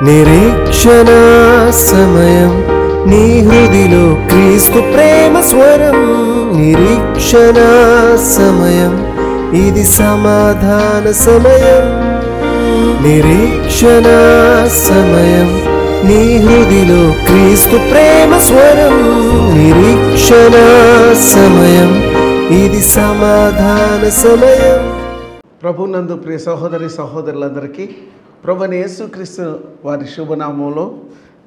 నిరీక్షణ సమయం నీ హృదిలో క్రీస్తు ప్రేమ స్వరం. నిరీక్షణ సమయం ఇది సమాధాన సమయం. నిరీక్షణ సమయం నీ హృదిలో క్రీస్తు ప్రేమ స్వరం. నిరీక్షణ సమయం ఇది సమాధాన సమయం. ప్రభునందు ప్రియ సహోదరి సహోదరులందరికీ ప్రభువైన యేసుక్రీస్తు వారి శుభనామంలో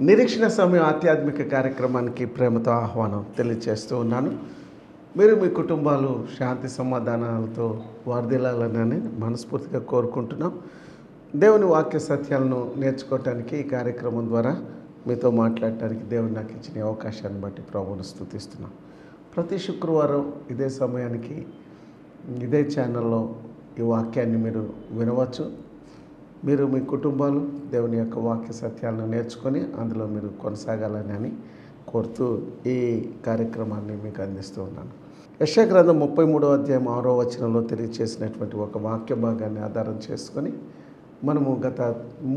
నిరీక్షణ సమయం ఆధ్యాత్మిక కార్యక్రమానికి ప్రేమతో ఆహ్వానం తెలియజేస్తూ ఉన్నాను. మీరు మీ కుటుంబాలు శాంతి సమాధానాలతో వర్ధిల్లాలని మనస్ఫూర్తిగా కోరుకుంటున్నాం. దేవుని వాక్య సత్యాలను నేర్చుకోవటానికి ఈ కార్యక్రమం ద్వారా మీతో మాట్లాడటానికి దేవుడు నాకు ఇచ్చిన అవకాశాన్ని బట్టి ప్రభువును స్తుతిస్తున్నాం. ప్రతి శుక్రవారం ఇదే సమయానికి ఇదే ఛానల్లో ఈ వాక్యాన్ని మీరు వినవచ్చు. మీరు మీ కుటుంబాలు దేవుని యొక్క వాక్య సత్యాలను నేర్చుకొని అందులో మీరు కొనసాగాలని కోరుతూ ఈ కార్యక్రమాన్ని మీకు అందిస్తూ ఉన్నాను. యెషయా గ్రంథం 33వ అధ్యాయం 6వ వచనంలో తెలియజేసినటువంటి ఒక వాక్య భాగాన్ని ఆధారం చేసుకొని మనము గత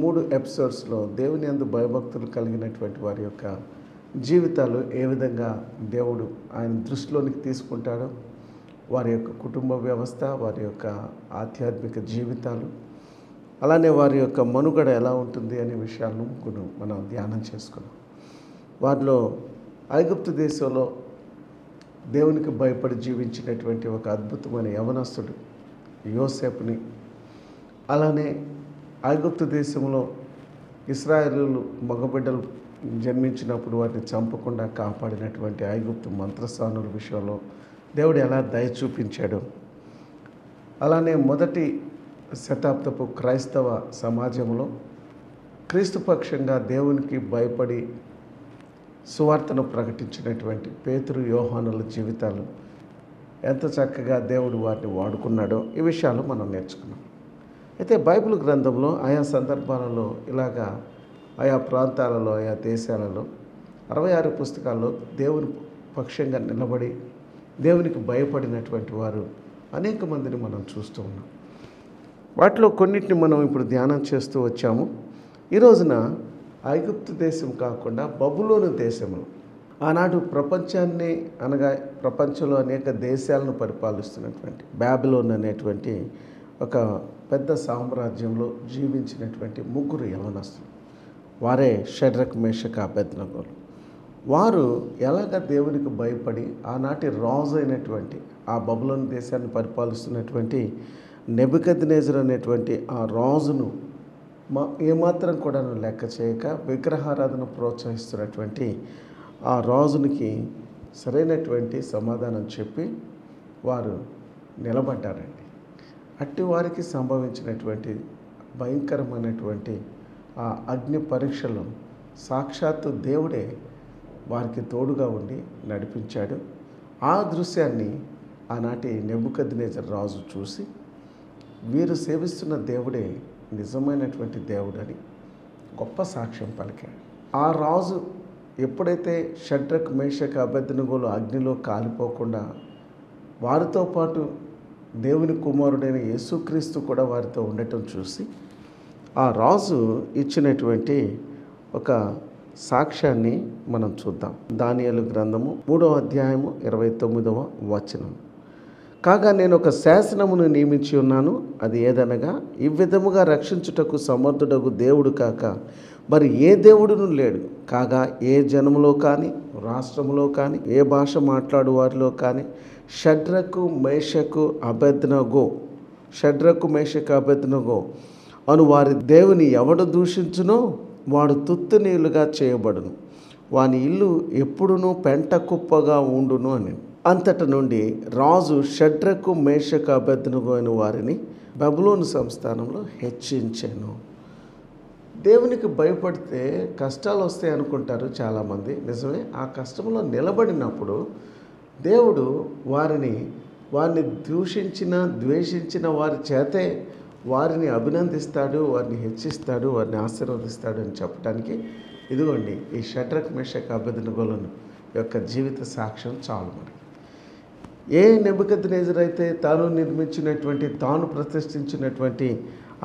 3 ఎపిసోడ్స్లో దేవుని యందు భయభక్తులు కలిగినటువంటి వారి యొక్క జీవితాలు ఏ విధంగా దేవుడు ఆయన దృష్టిలోనికి తీసుకుంటాడో, వారి యొక్క కుటుంబ వ్యవస్థ, వారి యొక్క ఆధ్యాత్మిక జీవితాలు, అలానే వారి యొక్క మనుగడ ఎలా ఉంటుంది అనే విషయాలను మనం ధ్యానం చేసుకున్నాం. వారిలో ఐగుప్తు దేశంలో దేవునికి భయపడి జీవించినటువంటి ఒక అద్భుతమైన యవనస్తుడు యోసేపుని, అలానే ఐగుప్తు దేశంలో ఇశ్రాయేలీయులు మగబిడ్డలు జన్మించినప్పుడు వారిని చంపకుండా కాపాడినటువంటి ఐగుప్తు మంత్రస్థానుల విషయంలో దేవుడు ఎలా దయ చూపించాడు, అలానే మొదటి శతాబ్దపు క్రైస్తవ సమాజంలో క్రీస్తుపక్షంగా దేవునికి భయపడి సువార్తను ప్రకటించినటువంటి పేతురు యోహానుల జీవితాలు ఎంత చక్కగా దేవుడు వారిని వాడుకున్నాడో ఈ విషయాలు మనం నేర్చుకున్నాం. అయితే బైబిల్ గ్రంథంలో ఆయా సందర్భాలలో ఇలాగా ఆయా ప్రాంతాలలో ఆయా దేశాలలో 66 పుస్తకాల్లో దేవుని పక్షంగా నిలబడి దేవునికి భయపడినటువంటి వారు అనేక మందిని మనం చూస్తూ ఉన్నాం. వాటిలో కొన్నిటిని మనం ఇప్పుడు ధ్యానం చేస్తూ వచ్చాము. ఈ రోజున ఐగుప్తు దేశం కాకుండా బబులోను దేశంలో ఆనాడు ప్రపంచాన్ని అనగా ప్రపంచంలో అనేక దేశాలను పరిపాలిస్తున్నటువంటి బాబిలోన్ అనేటువంటి ఒక పెద్ద సామ్రాజ్యంలో జీవించినటువంటి 3 యవనస్తులు, వారే షడ్రక్ మేషక్ అబేద్నెగోలు. వారు ఎలాగ దేవునికి భయపడి ఆనాటి రాజు అయినటువంటి ఆ బబులోను దేశాన్ని పరిపాలిస్తున్నటువంటి నెబుకద్నెజర్ అనేటువంటి ఆ రాజును ఏమాత్రం కూడా లెక్క చేయక విగ్రహారాధన ప్రోత్సహిస్తున్నటువంటి ఆ రాజునికి సరైనటువంటి సమాధానం చెప్పి వారు నిలబడ్డారండి. అట్టి వారికి సంభవించినటువంటి భయంకరమైనటువంటి ఆ అగ్ని పరీక్షలు సాక్షాత్తు దేవుడే వారికి తోడుగా ఉండి నడిపించాడు. ఆ దృశ్యాన్ని ఆనాటి నెబుకద్నెజర్ రాజు చూసి వీరు సేవిస్తున్న దేవుడే నిజమైనటువంటి దేవుడని గొప్ప సాక్ష్యం పలికాడు. ఆ రాజు ఎప్పుడైతే షడ్రక్ మేషక్ అబేద్నెగోలు అగ్నిలో కాలిపోకుండా వారితో పాటు దేవుని కుమారుడైన యేసుక్రీస్తు కూడా వారితో ఉండటం చూసి ఆ రాజు ఇచ్చినటువంటి ఒక సాక్ష్యాన్ని మనం చూద్దాం. దానియేలు గ్రంథము 3వ అధ్యాయము 29వ వచనం. కాగా నేను ఒక శాసనమును నియమించి ఉన్నాను, అది ఏదనగా ఈ విధముగా రక్షించుటకు సమర్థుడగు దేవుడు కాక మరి ఏ దేవుడును లేడు. కాగా ఏ జనములో కానీ రాష్ట్రములో కానీ ఏ భాష మాట్లాడు వారిలో కానీ షడ్రకు మేషకు అబేద్నెగో అను వారి దేవుని ఎవడు దూషించునో వాడు తుత్తునీలుగా చేయబడును, వాని ఇల్లు ఎప్పుడునూ పెంట కుప్పగా ఉండును అని. అంతట నుండి రాజు షడ్రకు మేషకు అబేద్నెగో అని వారిని బబులోను సంస్థానంలో హెచ్చించాను. దేవునికి భయపడితే కష్టాలు వస్తాయి అనుకుంటారు చాలామంది. నిజమే, ఆ కష్టంలో నిలబడినప్పుడు దేవుడు వారిని దూషించిన ద్వేషించిన వారి చేతే వారిని అభినందిస్తాడు, వారిని హెచ్చిస్తాడు, వారిని ఆశీర్వదిస్తాడు అని చెప్పడానికి ఇదిగోండి ఈ షడ్రక్ మేషక్ అబేద్నెగోలను యొక్క జీవిత సాక్ష్యం చాలు. మరి ఏ నెబుకద్నెజర్ అయితే తాను నిర్మించినటువంటి తాను ప్రతిష్ఠించినటువంటి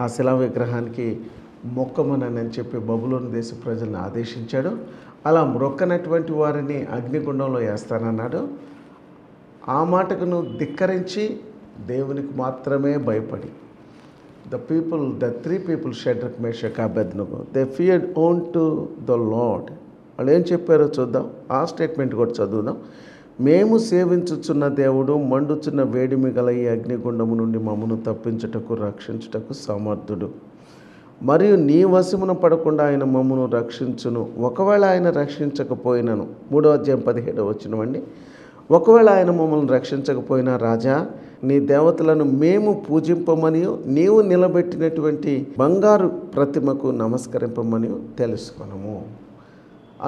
ఆ శిలా విగ్రహానికి మొక్కమనని చెప్పి బబులోను దేశ ప్రజలను ఆదేశించాడు. అలా మ్రొక్కనటువంటి వారిని అగ్నిగుండంలో వేస్తానన్నాడు. ఆ మాటకును ధిక్కరించి దేవునికి మాత్రమే భయపడి the three people, Shadrach, Meshach, Abednego, they feared unto the Lord. వాళ్ళు ఏం చెప్పారో చూద్దాం. ఆ స్టేట్మెంట్ కూడా చదువుదాం. మేము సేవించుచున్న దేవుడు మండుచున్న వేడిమి గల ఈ అగ్నిగుండము నుండి మమ్మను తప్పించుటకు రక్షించుటకు సమర్థుడు. మరియు నీ వశమున పడకుండా ఆయన మమ్మను రక్షించును. ఒకవేళ ఆయన రక్షించకపోయినను, 3వ అధ్యాయం 17వ వచనమండి. ఒకవేళ ఆయన మమ్మల్ని రక్షించకపోయినా రాజా, నీ దేవతలను మేము పూజింపమని నీవు నిలబెట్టినటువంటి బంగారు ప్రతిమకు నమస్కరింపమని తెలుసుకొనము.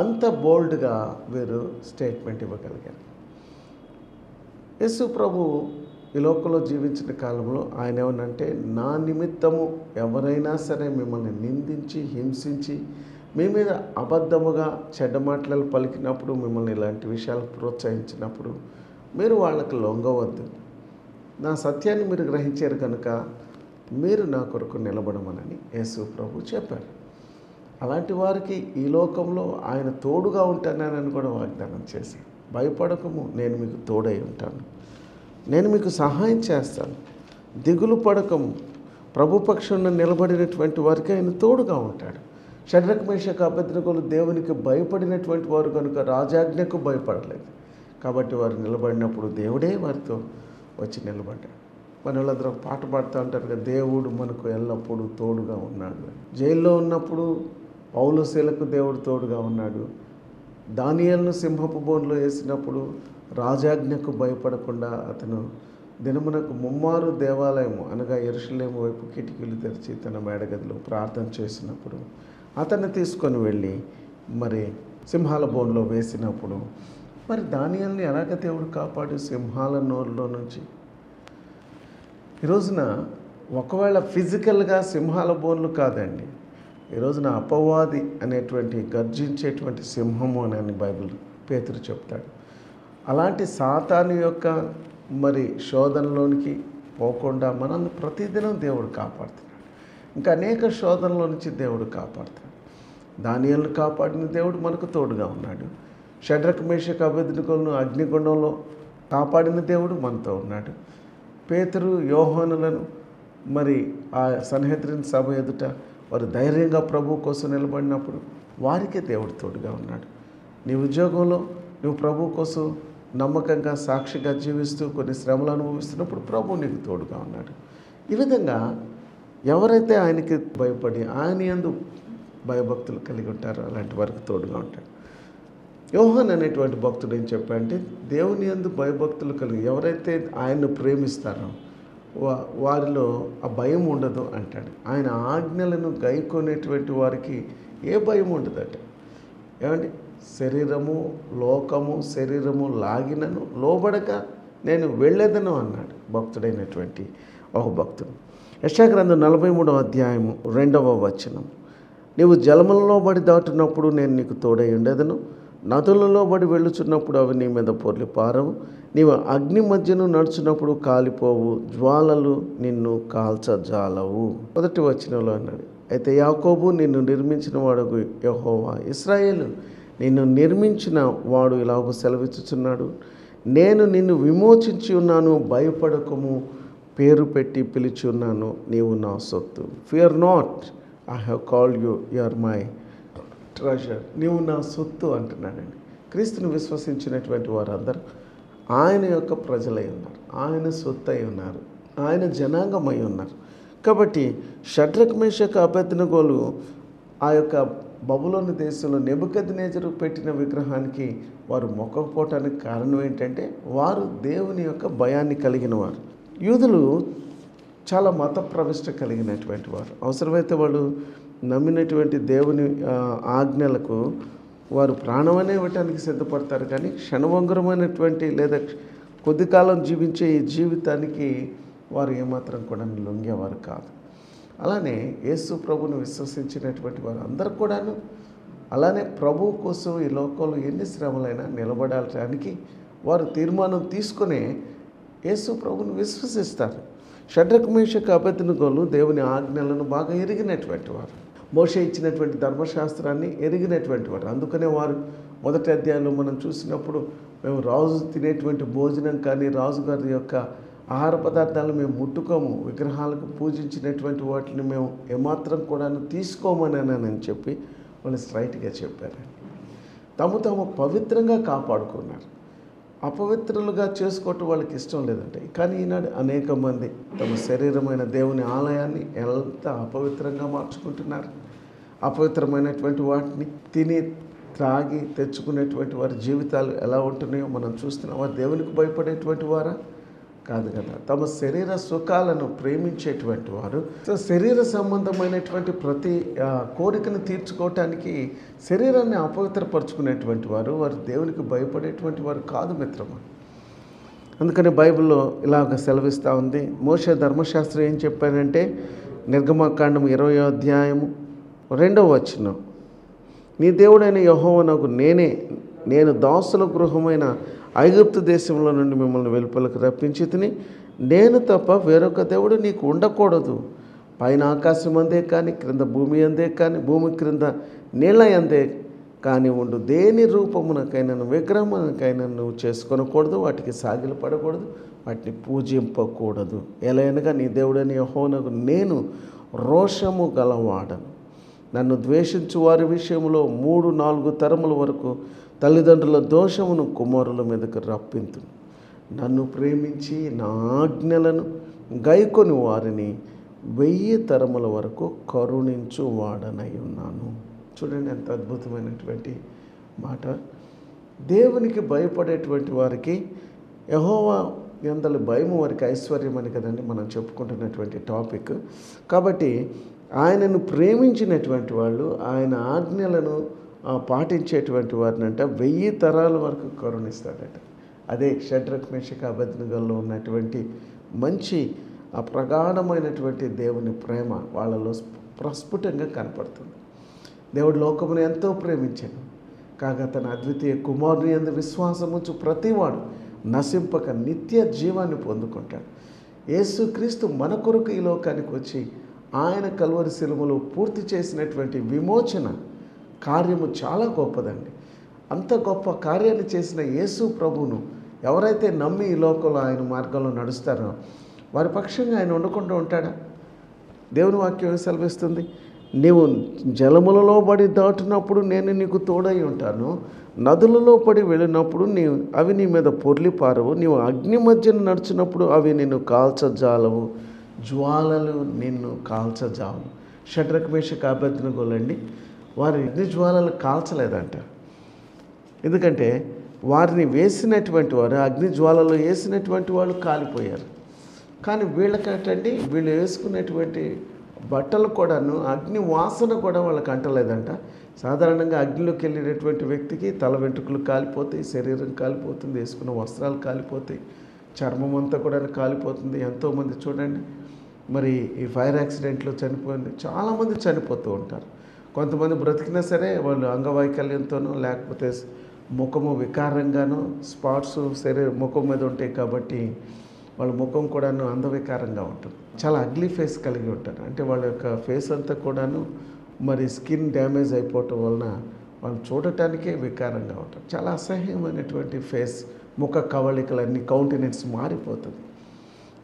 అంత బోల్డ్గా వీరు స్టేట్మెంట్ ఇవ్వగలిగారు. యేసు ప్రభు ఈ లోకంలో జీవించిన కాలంలో ఆయన ఏమనంటే, నా నిమిత్తము ఎవరైనా సరే మిమ్మల్ని నిందించి హింసించి మీ మీద అబద్ధముగా చెడ్డ మాటలు పలికినప్పుడు, మిమ్మల్ని ఇలాంటి విషయాలు ప్రోత్సహించినప్పుడు మీరు వాళ్ళకి లొంగవద్దు. నా సత్యాన్ని మీరు గ్రహించారు కనుక మీరు నా కొరకు నిలబడమనని యేసు ప్రభు చెప్పారు. అలాంటి వారికి ఈ లోకంలో ఆయన తోడుగా ఉంటానని కూడా వాగ్దానం చేశారు. భయపడకము, నేను మీకు తోడై ఉంటాను, నేను మీకు సహాయం చేస్తాను, దిగులు పడకము. ప్రభు పక్షాన నిలబడినటువంటి వారికి ఆయన తోడుగా ఉంటాడు. షడ్రక్, మేషక్, అబేద్నెగోలు దేవునికి భయపడినటువంటి వారు కనుక రాజాజ్ఞకు భయపడలేదు. కాబట్టి వారు నిలబడినప్పుడు దేవుడే వారితో వచ్చి నిలబడ్డాడు. మన వాళ్ళందరూ ఒక పాట పాడుతూ ఉంటారు కదా, దేవుడు మనకు ఎల్లప్పుడూ తోడుగా ఉన్నాడు. జైల్లో ఉన్నప్పుడు పౌలుశీలకు దేవుడు తోడుగా ఉన్నాడు. దానియేలును సింహపు బోన్లో వేసినప్పుడు రాజాజ్ఞకు భయపడకుండా అతను దినమునకు 3 దేవాలయము అనగా యెరూషలేము వైపు కిటికీలు తెరిచి తన మేడగదిలో ప్రార్థన చేసినప్పుడు అతన్ని తీసుకొని వెళ్ళి మరి సింహాల బోన్లో వేసినప్పుడు మరి దానియేలుని ఎలాగ దేవుడు కాపాడు సింహాల నోరులో నుంచి. ఈ రోజున ఒకవేళ ఫిజికల్గా సింహాల బోన్లు కాదండి, ఈ రోజున అపవాది అనేటువంటి గర్జించేటువంటి సింహము అని బైబిల్ పేతురు చెప్తాడు. అలాంటి సాతాను యొక్క మరి శోధనలోనికి పోకుండా మనల్ని ప్రతిదినం దేవుడు కాపాడుతున్నాడు. ఇంకా అనేక శోధనల నుంచి దేవుడు కాపాడుతున్నాడు. దానియేలును కాపాడిన దేవుడు మనకు తోడుగా ఉన్నాడు. షడ్రక్, మేషక్, అబేద్నెగోలను అగ్నిగుండంలో కాపాడిన దేవుడు మనతో ఉన్నాడు. పేతురు, యోహానులను మరి ఆ సన్హెద్రిన్ సభ ఎదుట వారు ధైర్యంగా ప్రభు కోసం నిలబడినప్పుడు వారికే దేవుడు తోడుగా ఉన్నాడు. నీ ఉద్యోగంలో నువ్వు ప్రభు కోసం నమ్మకంగా సాక్షిగా జీవిస్తూ కొన్ని శ్రమలు అనుభవిస్తున్నప్పుడు ప్రభు నీకు తోడుగా ఉన్నాడు. ఈ విధంగా ఎవరైతే ఆయనకి భయపడి ఆయన యందు భయభక్తులు కలిగి ఉంటారో అలాంటి వారికి తోడుగా ఉంటాడు. యోహాన్ అనేటువంటి భక్తుడు ఏం చెప్పాడంటే, దేవుని యందు భయభక్తులు కలిగి ఎవరైతే ఆయన్ను ప్రేమిస్తారో వారిలో ఆ భయం ఉండదు అంటాడు. ఆయన ఆజ్ఞలను గైకొనేటువంటి వారికి ఏ భయం ఉండదట. ఏమండి, శరీరము లోకము శరీరము లాగినను లోబడక నేను వెళ్ళేదను అన్నాడు భక్తుడైనటువంటి ఒక భక్తుడు. యెషయా గ్రంథం 43వ అధ్యాయము 2వ వచనం. నీవు జలములలో బడి దాటున్నప్పుడు నేను నీకు తోడై ఉండేదను, నదులలో బడి వెళ్ళుచున్నప్పుడు అవి నీ మీద పొర్లి పారవు, నీవు అగ్ని మధ్యను నడుచున్నప్పుడు కాలిపోవు, జ్వాలలు నిన్ను కాల్చజాలవు. 1వ వచనంలో అన్నాడు, అయితే యాకోబు నిన్ను నిర్మించిన వాడు యెహోవా, ఇశ్రాయేలు నిన్ను నిర్మించిన వాడు ఇలాగ సెలవిచ్చుచున్నాడు, నేను నిన్ను విమోచించి ఉన్నాను, భయపడకము, పేరు పెట్టి పిలిచి ఉన్నాను, నీవు నా సొత్తు. Fear not, I have called you, you are my treasure. నీవు నా సొత్తు అంటున్నాడండి. క్రీస్తుని విశ్వసించినటువంటి వారందరూ ఆయన యొక్క ప్రజలై ఉన్నారు, ఆయన సొత్తు అయి ఉన్నారు, ఆయన జనాంగమై ఉన్నారు. కాబట్టి షడ్రక్, మేషక్, అబేద్నెగోలు ఆ యొక్క బబులోను దేశంలో నెబుకద్నెజరు పెట్టిన విగ్రహానికి వారు మొక్కకపోవటానికి కారణం ఏంటంటే వారు దేవుని యొక్క భయాన్ని కలిగిన వారు. యూదులు చాలా మత ప్రవిష్ట కలిగినటువంటి వారు. అవసరమైతే వాళ్ళు నమ్మినటువంటి దేవుని ఆజ్ఞలకు వారు ప్రాణమనే ఇవ్వటానికి సిద్ధపడతారు. కానీ క్షణభంగురమైనటువంటి లేదా కొద్ది కాలం జీవించే ఈ జీవితానికి వారు ఏమాత్రం కూడా లొంగేవారు కాదు. అలానే యేసు ప్రభుని విశ్వసించినటువంటి వారు అందరూ కూడాను అలానే ప్రభువు కోసం ఈ లోకంలో ఎన్ని శ్రమలైనా నిలబడటానికి వారు తీర్మానం తీసుకునే యేసు ప్రభుని విశ్వసిస్తారు. షడ్రక్, మేషక్, అబేద్నెగోలు దేవుని ఆజ్ఞలను బాగా ఎరిగినటువంటి వారు. మోషే ఇచ్చినటువంటి ధర్మశాస్త్రాన్ని ఎరిగినటువంటి వారు. అందుకనే వారు మొదటి అధ్యాయంలో మనం చూసినప్పుడు మేము రాజు తినేటువంటి భోజనం కానీ రాజుగారి యొక్క ఆహార పదార్థాలు మేము ముట్టుకోము, విగ్రహాలకు పూజించినటువంటి వాటిని మేము ఏమాత్రం కూడా తీసుకోమని చెప్పి వాళ్ళు స్ట్రైట్గా చెప్పారు. తాము పవిత్రంగా కాపాడుకున్నారు. అపవిత్రులుగా చేసుకోవటం వాళ్ళకి ఇష్టం లేదంటే. కానీ ఈనాడు అనేక మంది తమ శరీరమైన దేవుని ఆలయాన్ని ఎంత అపవిత్రంగా మార్చుకుంటున్నారు. అపవిత్రమైనటువంటి వాటిని తిని త్రాగి తెచ్చుకునేటువంటి వారి జీవితాలు ఎలా ఉంటున్నాయో మనం చూస్తున్నాం. వారు దేవునికి భయపడేటువంటి వారా? కాదు కదా. తమ శరీర సుఖాలను ప్రేమించేటువంటి వారు, శరీర సంబంధమైనటువంటి ప్రతి కోరికను తీర్చుకోవటానికి శరీరాన్ని అపవిత్రపరుచుకునేటువంటి వారు దేవునికి భయపడేటువంటి వారు కాదు మిత్రమా. అందుకని బైబిల్లో ఇలాగ సెలవిస్తూ ఉంది. మోషే ధర్మశాస్త్రం ఏం చెప్పాడంటే నిర్గమకాండం 20వ అధ్యాయము 2వ వచనం, నీ దేవుడైన యెహోవానగు నేను దాసుల గృహమైన ఐగుప్తు దేశంలో నుండి మిమ్మల్ని వెలుపలకు రప్పించి తిని, నేను తప్ప వేరొక దేవుడు నీకు ఉండకూడదు. పైన ఆకాశం అందే కానీ, క్రింద భూమి అందే కానీ, భూమి క్రింద నీళ్ళ అందే కానీ ఉండు దేని రూపమునకైనా విగ్రహమునకైనా నువ్వు చేసుకొనకూడదు, వాటికి సాగిలు పడకూడదు, వాటిని పూజింపకూడదు. ఎలా అనగా నీ దేవుడైన యెహోవానగు నేను రోషము గలవాడను. నన్ను ద్వేషించు వారి విషయంలో 3-4 తరముల వరకు తల్లిదండ్రుల దోషమును కుమారుల మీదకు రప్పింతును. నన్ను ప్రేమించి నా ఆజ్ఞలను గైకొని వారిని 1000 తరముల వరకు కరుణించు వాడనై ఉన్నాను. చూడండి ఎంత అద్భుతమైనటువంటి మాట. దేవునికి భయపడేటువంటి వారికి యెహోవా యందలి భయము వారికి ఐశ్వర్యం అని కదండి మనం చెప్పుకుంటున్నటువంటి టాపిక్. కాబట్టి ఆయనను ప్రేమించినటువంటి వాళ్ళు, ఆయన ఆజ్ఞలను పాటించేటువంటి వారిని 1000 తరాల వరకు కరుణిస్తాడట. అదే షడ్రక్ మేషక్ అబేద్నెగోలో ఉన్నటువంటి మంచి ప్రగాఢమైనటువంటి దేవుని ప్రేమ వాళ్ళలో ప్రస్ఫుటంగా కనపడుతుంది. దేవుడు లోకమును ఎంతో ప్రేమించాడు కాగా తన అద్వితీయ కుమారుని యందు విశ్వాసముంచు ప్రతివాడు నశింపక నిత్య జీవాన్ని పొందుకుంటాడు. యేసుక్రీస్తు మన కొరకు ఈ లోకానికి వచ్చి ఆయన కల్వరి శిలువలో పూర్తి చేసినటువంటి విమోచన కార్యము చాలా గొప్పదండి. అంత గొప్ప కార్యాన్ని చేసిన యేసు ప్రభువును ఎవరైతే నమ్మి ఈ లోకంలో ఆయన మార్గంలో నడుస్తారో వారి పక్షంగా ఆయన ఉండకుండా ఉంటాడా? దేవుని వాక్యం సెలవిస్తుంది, నీవు జలములలో పడి దాటినప్పుడు నేను నీకు తోడై ఉంటాను, నదులలో పడి వెళ్ళినప్పుడు అవి నీ మీద పొర్లిపారవు, నీవు అగ్ని మధ్యన నడిచినప్పుడు అవి నిన్ను కాల్చజాలవు, జ్వాలలు నిన్ను కాల్చజావు. షడ్రక్ మేషక్ అబేద్నెగోలండి వారి అగ్ని జ్వాలలు కాల్చలేదంట. ఎందుకంటే వారిని వేసినటువంటి వారు, అగ్ని జ్వాలలో వేసినటువంటి వాళ్ళు కాలిపోయారు. కానీ వీళ్ళకంటండి వీళ్ళు వేసుకునేటువంటి బట్టలు కూడాను అగ్ని వాసన కూడా వాళ్ళకి అంటలేదంట. సాధారణంగా అగ్నిలోకి వెళ్ళినటువంటి వ్యక్తికి తల వెంట్రుకలు కాలిపోతాయి, శరీరం కాలిపోతుంది, వేసుకున్న వస్త్రాలు కాలిపోతాయి, చర్మం అంతా కూడా కాలిపోతుంది. ఎంతోమంది చూడండి మరి ఈ ఫైర్ యాక్సిడెంట్లో చనిపోయింది చాలామంది చనిపోతూ ఉంటారు. కొంతమంది బ్రతికినా సరే వాళ్ళు అంగవైకల్యంతోనో లేకపోతే ముఖము వికారంగానో స్పాట్స్ ముఖం మీద ఉంటాయి కాబట్టి వాళ్ళ ముఖం కూడాను అందవికారంగా ఉంటుంది. చాలా అగ్లీ ఫేస్ కలిగి ఉంటారు. అంటే వాళ్ళ యొక్క ఫేస్ అంతా కూడాను మరి స్కిన్ డ్యామేజ్ అయిపోవటం వలన వాళ్ళు చూడటానికే వికారంగా ఉంటారు. చాలా అసహ్యమైనటువంటి ఫేస్, ముఖ కవళికలన్నీ కౌంటెనెన్స్ మారిపోతుంది.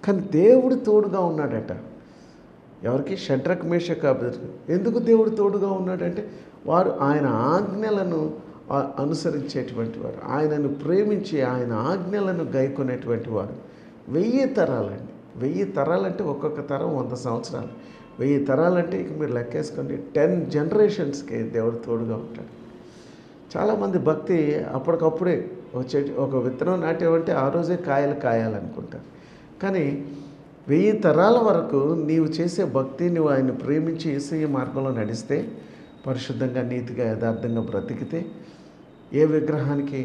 కానీ దేవుడు తోడుగా ఉన్నాడట. ఎవరికి? షడ్రక్ మేషక్ అబేద్నెగో. ఎందుకు దేవుడు తోడుగా ఉన్నాడంటే వారు ఆయన ఆజ్ఞలను అనుసరించేటువంటి వారు, ఆయనను ప్రేమించి ఆయన ఆజ్ఞలను గైకొనేటువంటి వారు. 1000 తరాలండి. 1000 తరాలంటే ఒక్కొక్క తరం 100 సంవత్సరాలు. 1000 తరాలంటే ఇక మీరు లెక్కేసుకోండి 10 జనరేషన్స్కి దేవుడు తోడుగా ఉంటాడు. చాలామంది భక్తి అప్పటికప్పుడే ఒక విత్తనం నాటేవంటే ఆ రోజే కాయాలనుకుంటారు. కానీ 1000 తరాల వరకు నీవు చేసే భక్తి, నువ్వు ఆయన ప్రేమించి యేసయ్య మార్గంలో నడిస్తే, పరిశుద్ధంగా నీతిగా యథార్థంగా బ్రతికితే, ఏ విగ్రహానికి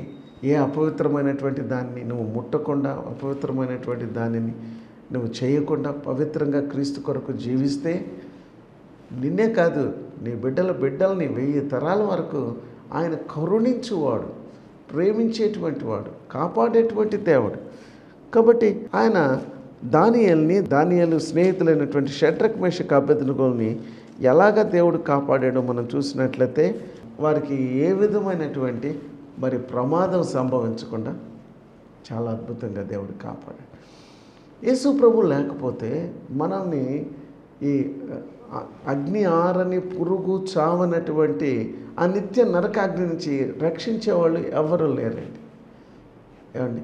ఏ అపవిత్రమైనటువంటి దాన్ని నువ్వు ముట్టకుండా, అపవిత్రమైనటువంటి దానిని నువ్వు చేయకుండా పవిత్రంగా క్రీస్తు కొరకు జీవిస్తే, నిన్నే కాదు నీ బిడ్డల్ని 1000 తరాల వరకు ఆయన కరుణించువాడు, ప్రేమించేటువంటి వాడు, కాపాడేటువంటి దేవుడు. కాబట్టి ఆయన దానియేలు స్నేహితులైనటువంటి షడ్రక్ మేషక్ అబేద్నెగోల్ని ఎలాగ దేవుడు కాపాడాడో మనం చూసినట్లయితే వారికి ఏ విధమైనటువంటి మరి ప్రమాదం సంభవించకుండా చాలా అద్భుతంగా దేవుడు కాపాడాడు. యేసు ప్రభు లేకపోతే మనల్ని ఈ అగ్ని ఆరని పురుగు చావనటువంటి ఆ నిత్య నరకాగ్ని నుంచి రక్షించేవాళ్ళు ఎవరు లేరండి. ఏమండి,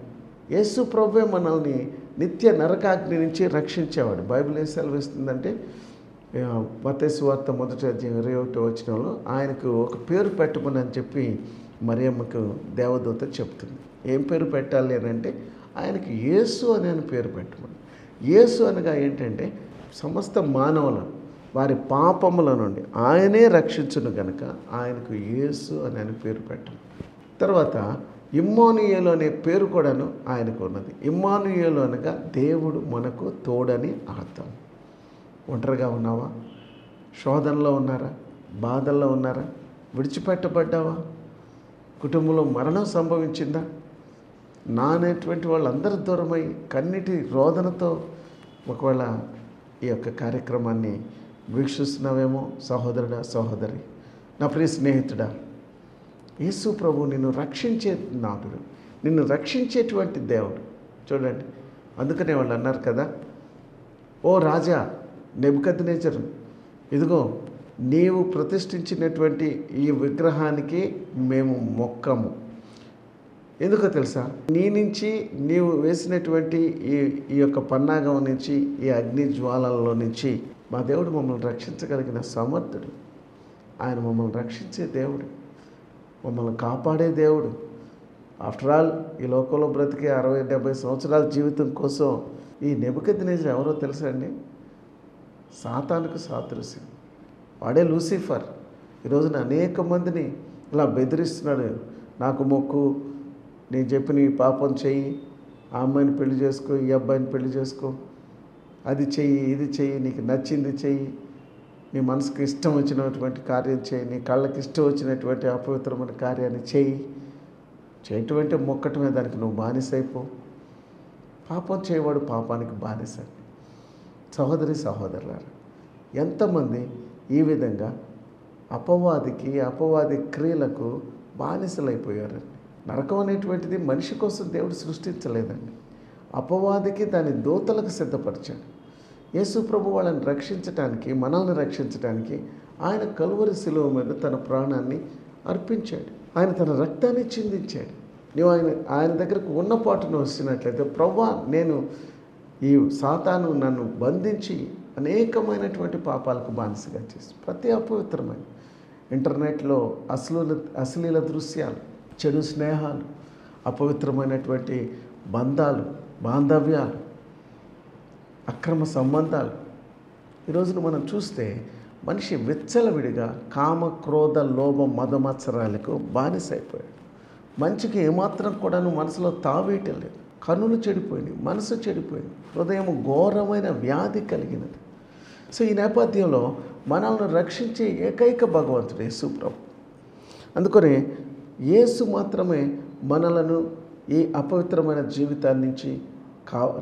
యేసు ప్రభువే మనల్ని నిత్య నరకాగ్ని నుంచి రక్షించేవాడు. బైబిల్ ఏం సెలవిస్తుందంటే మత్తయి సువార్త 1:21 ఆయనకు ఒక పేరు పెట్టమని అని చెప్పి మరియమ్మకు దేవదూత చెప్తుంది. ఏం పేరు పెట్టాలి అని అంటే ఆయనకి యేసు అనే పేరు పెట్టమని. యేసు అనగా ఏంటంటే సమస్త మానవులను వారి పాపముల నుండి ఆయనే రక్షించును గనుక ఆయనకు యేసు అనే పేరు పెట్టమని. తర్వాత ఇమ్మానుయేలు అనే పేరు కూడాను ఆయనకు ఉన్నది. ఇమ్మానుయేలు అనగా దేవుడు మనకు తోడని అర్థం. ఒంటరిగా ఉన్నావా? శోధనలో ఉన్నారా? బాధల్లో ఉన్నారా? విడిచిపెట్టబడ్డావా? కుటుంబంలో మరణం సంభవించిందా? నానేటువంటి వాళ్ళందరూ దూరమై కన్నీటి రోదనతో ఒకవేళ ఈ యొక్క కార్యక్రమాన్ని వీక్షిస్తున్నావేమో సహోదరుడా, సహోదరి, నా ప్రియ స్నేహితుడా, యేసు ప్రభు నిన్ను రక్షించే నాదుడు, నిన్ను రక్షించేటువంటి దేవుడు. చూడండి, అందుకనే వాళ్ళు అన్నారు కదా, ఓ రాజా నెబుకద్నెజరు, ఇదిగో నీవు ప్రతిష్ఠించినటువంటి ఈ విగ్రహానికి మేము మొక్కము. ఎందుకో తెలుసా? నీ నుంచి నీవు వేసినటువంటి ఈ యొక్క పన్నాగం నుంచి, ఈ అగ్ని జ్వాలల్లో నుంచి మా దేవుడు మమ్మల్ని రక్షించగలిగిన సమర్థుడు. ఆయన మమ్మల్ని రక్షించే దేవుడు, మమ్మల్ని కాపాడే దేవుడు. ఆఫ్టర్ ఆల్ ఈ లోకంలో బ్రతికే 60-70 సంవత్సరాల జీవితం కోసం ఈ నెబుకద్నెజరు ఎవరో తెలుసా అండి? సాతానుకు సాదృశ్యం. వాడే లూసిఫర్. ఈరోజున అనేక మందిని ఇలా బెదిరిస్తున్నాడు. నాకు మొక్కు, నేను చెప్పిన ఈ పాపం చెయ్యి, ఆ అమ్మాయిని పెళ్లి చేసుకో, ఈ అబ్బాయిని పెళ్లి చేసుకో, అది చెయ్యి, ఇది చెయ్యి, నీకు నచ్చింది చెయ్యి, నీ మనసుకు ఇష్టం వచ్చినటువంటి కార్యం చేయి, నీ కళ్ళకి ఇష్టం వచ్చినటువంటి అపవిత్రమైన కార్యాన్ని చేయి. చేయటం అంటే మొక్కటమే, దానికి నువ్వు బానిసైపో. పాపం చేయవాడు పాపానికి బానిస. సహోదరి సహోదరులారా, ఎంతమంది ఈ విధంగా అపవాది క్రియలకు బానిసలైపోయారండి. నరకం అనేటువంటిది మనిషి కోసం దేవుడు సృష్టించలేదండి. అపవాదికి దాని దూతలకు సిద్ధపరిచాడు. యేసు ప్రభు వాళ్ళని రక్షించటానికి, మనల్ని రక్షించటానికి ఆయన కలువరి శిలువ మీద తన ప్రాణాన్ని అర్పించాడు. ఆయన తన రక్తాన్ని చిందించాడు. నువ్వు ఆయన దగ్గరకు ఉన్న పాటును వచ్చినట్లయితే, ప్రభువా నేను ఈ సాతాను నన్ను బంధించి అనేకమైనటువంటి పాపాలకు బానిసగా చేసి, ప్రతి అపవిత్రమైన ఇంటర్నెట్లో అశ్లీల దృశ్యాలు, చెడు స్నేహాలు, అపవిత్రమైనటువంటి బంధాలు, బాంధవ్యాలు, అక్రమ సంబంధాలు, ఈరోజున మనం చూస్తే మనిషి విచ్చలవిడిగా కామ, క్రోధ, లోభ, మదమత్సరాలకు బానిసైపోయాడు. మంచికి ఏమాత్రం కూడాను మనసులో తావేయటం లేదు. కన్నులు చెడిపోయినాయి, మనసు చెడిపోయింది, హృదయం ఘోరమైన వ్యాధి కలిగినది. సో ఈ నేపథ్యంలో మనల్ని రక్షించే ఏకైక భగవంతుడు యేసు ప్రభు. అందుకని యేసు మాత్రమే మనలను ఈ అపవిత్రమైన జీవితాన్ని నుంచి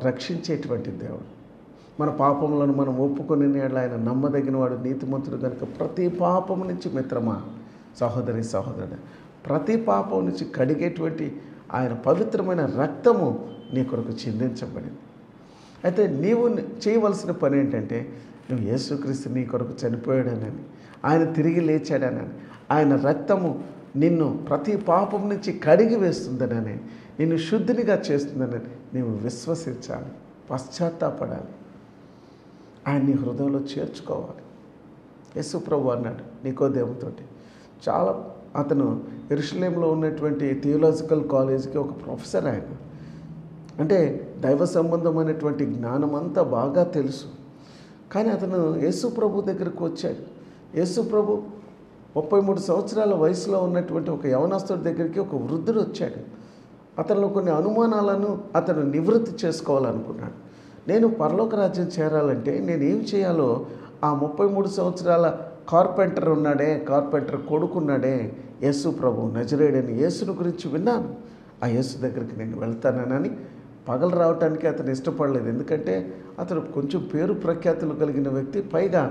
రక్షించేటువంటి దేవుడు. మన పాపములను మనం ఒప్పుకొని ఆయన నమ్మదగిన వాడు, నీతిమంతుడు కనుక ప్రతి పాపము నుంచి, మిత్రమా, సహోదరి సహోదరుడు, ప్రతి పాపం నుంచి కడిగేటువంటి ఆయన పవిత్రమైన రక్తము నీ కొరకు చిందించబడింది. అయితే నీవు చేయవలసిన పని ఏంటంటే, నువ్వు యేసుక్రీస్తు నీ కొరకు చనిపోయాడనని, ఆయన తిరిగి లేచాడనని, ఆయన రక్తము నిన్ను ప్రతి పాపం నుంచి కడిగి వేస్తుందనని, నిన్ను శుద్ధినిగా చేస్తుందని నీవు విశ్వసించాలి, పశ్చాత్తాపడాలి, ఆయన నీ హృదయంలో చేర్చుకోవాలి. యేసు ప్రభు అన్నాడు నికోదేముతోటి. చాలా అతను యెరూషలేములో ఉన్నటువంటి థియోలాజికల్ కాలేజీకి ఒక ప్రొఫెసర్. ఆయన అంటే దైవ సంబంధమైనటువంటి జ్ఞానం అంతా బాగా తెలుసు. కానీ అతను యేసు ప్రభు దగ్గరకు వచ్చాడు. యేసు ప్రభు 33 సంవత్సరాల వయసులో ఉన్నటువంటి ఒక యవనస్తుడి దగ్గరికి ఒక వృద్ధుడు వచ్చాడు. అతనిలో కొన్ని అనుమానాలను అతను నివృత్తి చేసుకోవాలనుకున్నాడు. నేను పరలోక రాజ్యం చేరాలంటే నేను ఏం చేయాలో ఆ 33 సంవత్సరాల కార్పెంటర్ కొడుకున్నాడే యేసు ప్రభు, నజరేయుడని యేసుని గురించి విన్నాను, ఆ యేసు దగ్గరికి నేను వెళ్తానని పగలు రావటానికి అతను ఇష్టపడలేదు. ఎందుకంటే అతను కొంచెం పేరు ప్రఖ్యాతులు కలిగిన వ్యక్తి, పైగా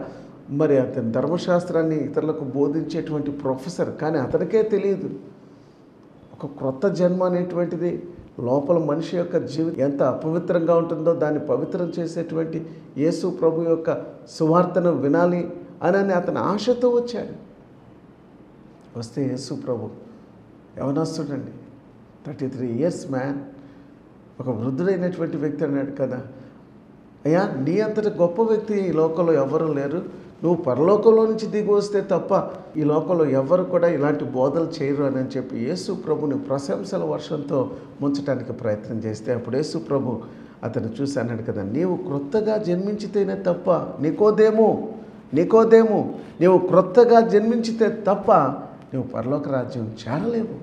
మరి అతని ధర్మశాస్త్రాన్ని ఇతరులకు బోధించేటువంటి ప్రొఫెసర్, కానీ అతనికే తెలియదు ఒక క్రొత్త జన్మ అనేటువంటిది లోపల మనిషి యొక్క జీవితం ఎంత అపవిత్రంగా ఉంటుందో దాన్ని పవిత్రం చేసేటువంటి యేసు ప్రభు యొక్క సువార్తను వినాలి అని అతను ఆశతో వచ్చాడు. వస్తే యేసు ప్రభు యవనస్తుడండి, 33 years మ్యాన్, ఒక వృద్ధుడైనటువంటి వ్యక్తి అన్నాడు కదా, అయ్యా నీ అంతటి గొప్ప వ్యక్తి ఈ లోకంలో ఎవరు లేరు, నువ్వు పరలోకంలో నుంచి దిగి వస్తే తప్ప ఈ లోకంలో ఎవరు కూడా ఇలాంటి బోధలు చేయరు అని చెప్పి యేసు ప్రభుని ప్రశంసల వర్షంతో ముంచడానికి ప్రయత్నం చేస్తే అప్పుడు యేసు ప్రభు అతను చూసి అన్నాడు కదా, నీవు క్రొత్తగా జన్మించితేనే తప్ప నికోదేము నీవు క్రొత్తగా జన్మించితే తప్ప నువ్వు పరలోక రాజ్యం చేరలేవు.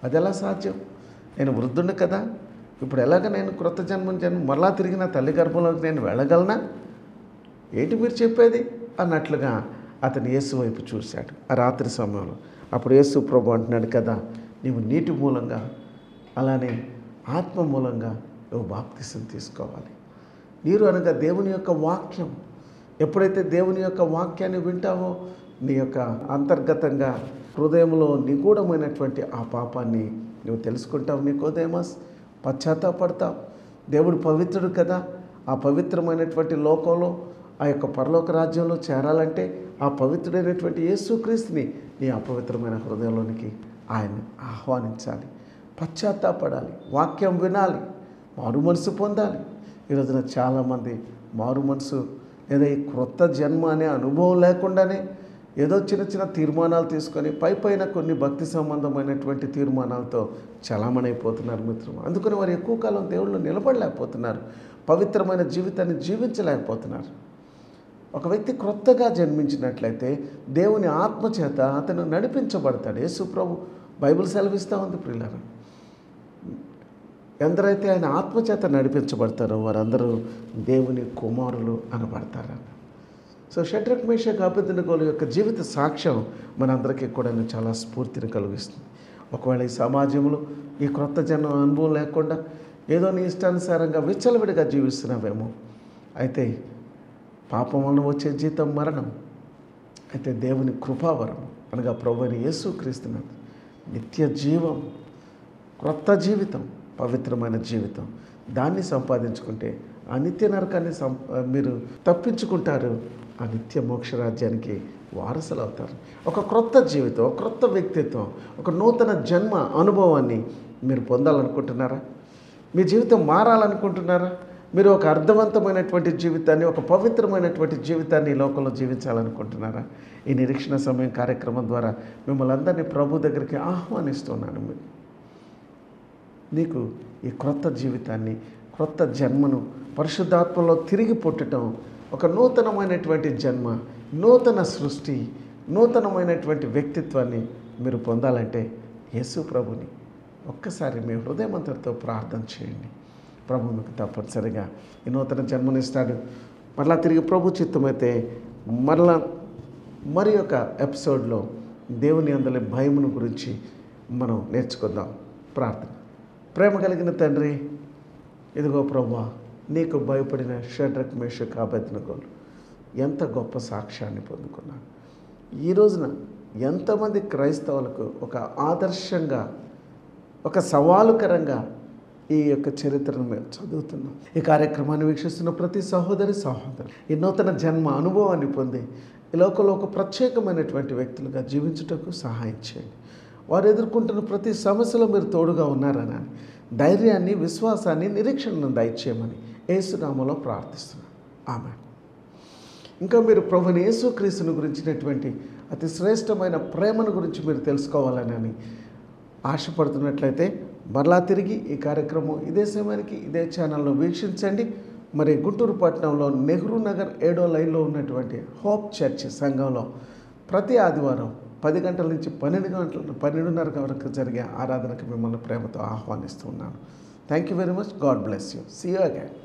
అది ఎలా సాధ్యం? నేను వృద్ధుడిని కదా, ఇప్పుడు ఎలాగ నేను క్రొత్త జన్మ మరలా తిరిగి నా తల్లి గర్భంలోకి నేను వెళ్ళగలనా? ఏంటి మీరు చెప్పేది అన్నట్లుగా అతను యేసు వైపు చూశాడు ఆ రాత్రి సమయంలో. అప్పుడు యేసు ప్రభు అంటున్నాడు కదా, నీవు నీటి మూలంగా అలానే ఆత్మ మూలంగా నువ్వు బాప్తిసం తీసుకోవాలి. నీరు అనగా దేవుని యొక్క వాక్యం. ఎప్పుడైతే దేవుని యొక్క వాక్యాన్ని వింటావో నీ యొక్క అంతర్గతంగా హృదయంలో నిగూఢమైనటువంటి ఆ పాపాన్ని నువ్వు తెలుసుకుంటావు. నికోదేమస్, పశ్చాత్తాపడతావు. దేవుడు పవిత్రుడు కదా, ఆ పవిత్రమైనటువంటి లోకంలో ఆ యొక్క పరలోక రాజ్యంలో చేరాలంటే ఆ పవిత్రుడైనటువంటి యేసుక్రీస్తుని నీ అపవిత్రమైన హృదయంలోనికి ఆయన ఆహ్వానించాలి, పశ్చాత్తాపడాలి, వాక్యం వినాలి, మారు మనసు పొందాలి. ఈరోజున చాలామంది మారు మనసు లేదా ఈ క్రొత్త జన్మ అనే అనుభవం లేకుండానే ఏదో చిన్న చిన్న తీర్మానాలు తీసుకొని పైన కొన్ని భక్తి సంబంధమైనటువంటి తీర్మానాలతో చలామణైపోతున్నారు మిత్రులు. అందుకని వారు ఎక్కువ కాలం దేవుళ్ళు నిలబడలేకపోతున్నారు, పవిత్రమైన జీవితాన్ని జీవించలేకపోతున్నారు. ఒక వ్యక్తి క్రొత్తగా జన్మించినట్లయితే దేవుని ఆత్మచేత అతను నడిపించబడతాడు. యేసు ప్రభు బైబిల్ సెలవిస్తూ ఉంది ప్రియులారా, ఎందరైతే ఆయన ఆత్మచేత నడిపించబడతారో వారందరూ దేవుని కుమారులు అనబడతారన్న. సో షడ్రక్ మేషక్ అబేద్నెగోల యొక్క జీవిత సాక్ష్యం మనందరికీ కూడా చాలా స్ఫూర్తిని కలిగిస్తుంది. ఒకవేళ ఈ సమాజంలో ఈ క్రొత్త జన్మ అనుభవం లేకుండా ఏదో నీ ఇష్టానుసారంగా విచ్చలవిడిగా జీవిస్తున్నావేమో, అయితే పాపం వలన వచ్చే జీతం మరణం, అయితే దేవుని కృపావరం అనగా ప్రభువైన యేసుక్రీస్తునందు నిత్య జీవం, క్రొత్త జీవితం, పవిత్రమైన జీవితం, దాన్ని సంపాదించుకుంటే ఆ నిత్య నరకాన్ని మీరు తప్పించుకుంటారు, ఆ నిత్య మోక్షరాజ్యానికి వారసులు అవుతారు. ఒక క్రొత్త జీవితం, ఒక క్రొత్త వ్యక్తిత్వం, ఒక నూతన జన్మ అనుభవాన్ని మీరు పొందాలనుకుంటున్నారా? మీ జీవితం మారాలనుకుంటున్నారా? మీరు ఒక అర్థవంతమైనటువంటి జీవితాన్ని, ఒక పవిత్రమైనటువంటి జీవితాన్ని ఈ లోకంలో జీవించాలనుకుంటున్నారా? ఈ నిరీక్షణ సమయం కార్యక్రమం ద్వారా మిమ్మల్ని అందరినీ ప్రభు దగ్గరికి ఆహ్వానిస్తున్నాను. నీకు ఈ క్రొత్త జీవితాన్ని, క్రొత్త జన్మను, పరిశుద్ధాత్మలో తిరిగి పుట్టడం, ఒక నూతనమైనటువంటి జన్మ, నూతన సృష్టి, నూతనమైనటువంటి వ్యక్తిత్వాన్ని మీరు పొందాలంటే యేసు ప్రభుని ఒక్కసారి మీ హృదయమంతటితో ప్రార్థన చేయండి. ప్రభు మీకు తప్పనిసరిగా ఈ నూతన జన్మనిస్తాడు. మరలా తిరిగి ప్రభు చిత్తమైతే మరలా మరి ఒక ఎపిసోడ్లో దేవుని అందరి భయమును గురించి మనం నేర్చుకుందాం. ప్రార్థన. ప్రేమ కలిగిన తండ్రి, ఇదిగో ప్రభువా, నీకు భయపడిన షడ్రక్ మేషక్ అబేద్నెగోలు ఎంత గొప్ప సాక్ష్యాన్ని పొందుకున్నాను. ఈ రోజున ఎంతమంది క్రైస్తవులకు ఒక ఆదర్శంగా, ఒక సవాలుకరంగా ఈ యొక్క చరిత్రను మేము చదువుతున్నాం. ఈ కార్యక్రమాన్ని వీక్షిస్తున్న ప్రతి సహోదరి సహోదరు ఈ నూతన జన్మ అనుభవాన్ని పొంది ఈ లోకంలో ఒక ప్రత్యేకమైనటువంటి వ్యక్తులుగా జీవించుటకు సహాయం చేయండి. వారు ఎదుర్కొంటున్న ప్రతి సమస్యలో మీరు తోడుగా ఉన్నారని ధైర్యాన్ని, విశ్వాసాన్ని, నిరీక్షణను దయచేయమని యేసునామములో ప్రార్థిస్తున్నాను. ఆమేన్. ఇంకా మీరు ప్రభువైన యేసుక్రీస్తుని గురించినటువంటి అతి శ్రేష్టమైన ప్రేమను గురించి మీరు తెలుసుకోవాలని ఆశపడుతున్నట్లయితే మరలా తిరిగి ఈ కార్యక్రమం ఇదే సమయానికి ఇదే ఛానల్లో వీక్షించండి. మరి గుంటూరు పట్టణంలో నెహ్రూ నగర్ 7వ లైన్లో ఉన్నటువంటి హోప్ చర్చ్ సంఘంలో ప్రతి ఆదివారం 10 గంటల నుంచి 12:30 వరకు జరిగే ఆరాధనకు మిమ్మల్ని ప్రేమతో ఆహ్వానిస్తున్నాను. Thank you very much. God bless you. See you again.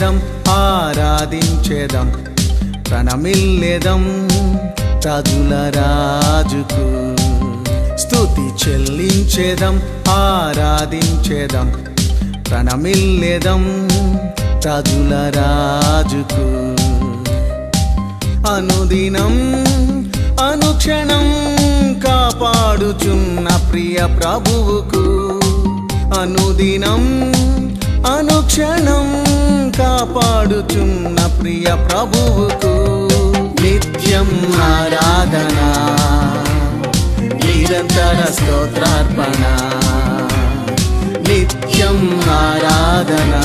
చెల్లించెదం ఆరాధించెదం ప్రణమిల్లెదం రాజుల రాజుకు స్తుతి చెల్లించెదం ఆరాధించెదం ప్రణమిల్లెదం రాజుల రాజుకు అనుదినం అనుక్షణం కాపాడుచున్న ప్రియ ప్రభువుకు అనుదినం అనుక్షణం కాపాడుచున్న ప్రియ ప్రభువుకు నిత్యం ఆరాధన నిరంతర స్తోత్రార్పణ నిత్యం ఆరాధన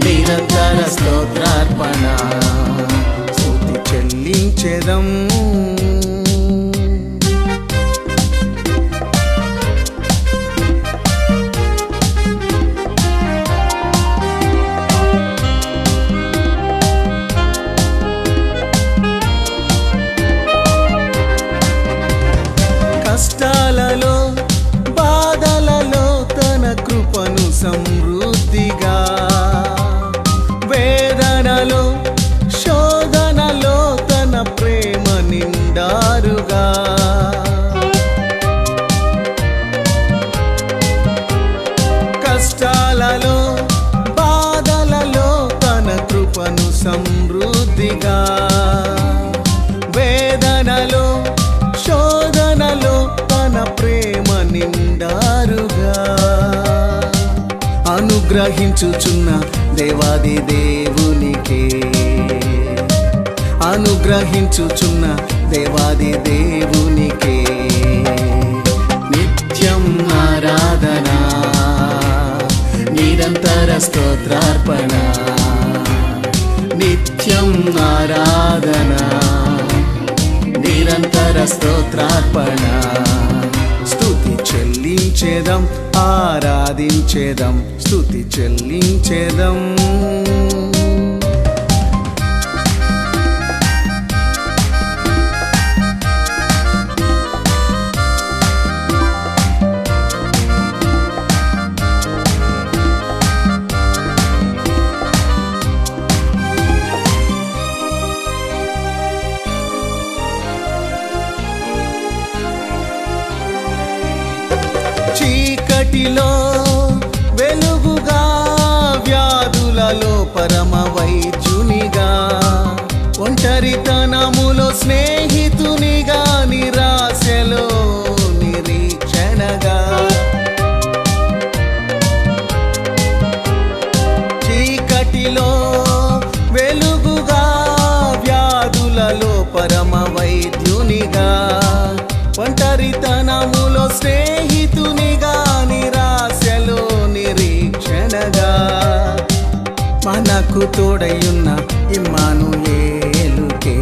నిరంతర స్తోత్రార్పణ స్తుతి చెల్లించెదం కష్టాలలో బాధలలో తన కృపను సమృద్ధిగా వేదనలో శోధనలో తన ప్రేమ నిండారుగా కష్టాలలో బాధలలో తన కృపను సమృద్ధిగా వేదనలో శోధనలో తన ప్రేమ నిండారుగా అనుగ్రహించుచున్న దేవాది దేవునికే అనుగ్రహించుచున్న దేవాది దేవునికే నిత్యం ఆరాధన నిరంతర స్తోత్రార్పణ నిత్యం ఆరాధన నిరంతర స్తోత్రార్పణ స్తుతి చెల్లించెదం ఆరాధించెదం స్తుతి చెల్లించెదం చీకటిలో వెలుగుగా వ్యాధులలో పరమ వైద్యునిగా ఒంటరితనములో స్నేహితునిగా నిరాశలో నిరీక్షణగా చీకటిలో వెలుగుగా వ్యాధులలో పరమ వైద్యునిగా ఒంటరితనములో స్నేహితునిగా నిరాశలో నిరీక్షణగా మనకు తోడయున్న ఇమ్మానుయేలుకే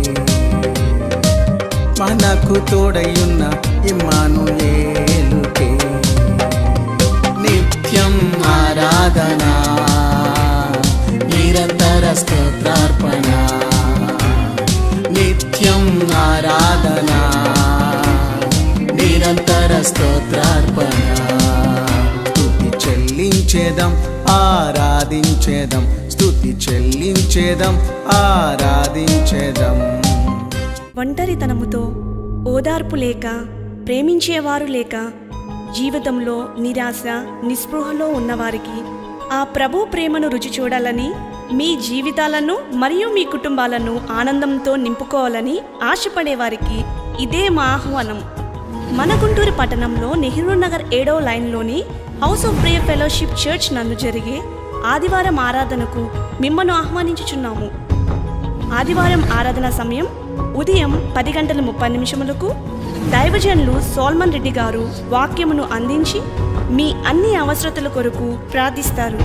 మనకు తోడయున్న ఇమ్మానుయేలుకే నిత్యం ఆరాధన నిరంతర స్తోత్రార్పణ నిత్యం ఆరాధన నిరంతర స్తోత్రార్పణ స్తుతి చెల్లించెదం ఆరాధించెదం స్తుతి చెల్లించెదం ఆరాధించెదం ఒంటరితనముతో ఓదార్పు లేక ప్రేమించేవారు లేక జీవితంలో నిరాశ నిస్పృహలో ఉన్నవారికి ఆ ప్రభు ప్రేమను రుచి చూడాలని మీ జీవితాలను మరియు మీ కుటుంబాలను ఆనందంతో నింపుకోవాలని ఆశపడేవారికి ఇదే మా ఆహ్వానం. మన గుంటూరు పట్టణంలో నెహ్రూ నగర్ 7వ లైన్లోని house of prayer fellowship church నందు జరిగే ఆదివారం ఆరాధనకు మిమ్మల్ని ఆహ్వానించుచున్నాము. ఆదివారం ఆరాధన సమయం ఉదయం 10:30 దైవజనులు సోల్మన్ రెడ్డి గారు వాక్యమును అందించి మీ అన్ని అవసరతల కొరకు ప్రార్థిస్తారు.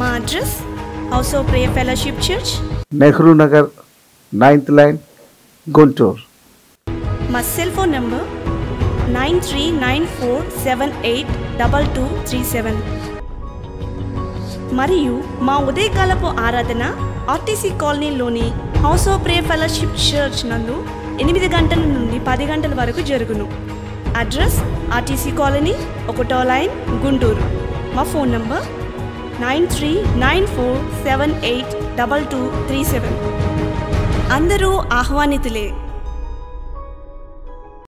మా address house of prayer fellowship church, Nehru Nagar 9th line, Guntur. మా సెల్ ఫోన్ నంబర్ 9394782237 మరియు మా ఉదయకాలపు ఆరాధన ఆర్టీసీ కాలనీలోని house of prayer fellowship church నందు 8 గంటల నుండి 10 గంటల వరకు జరుగును. అడ్రస్ ఆర్టీసీ కాలనీ 1వ లైన్, గుంటూరు. మా ఫోన్ నంబర్ 9394782237. అందరూ ఆహ్వానితులే.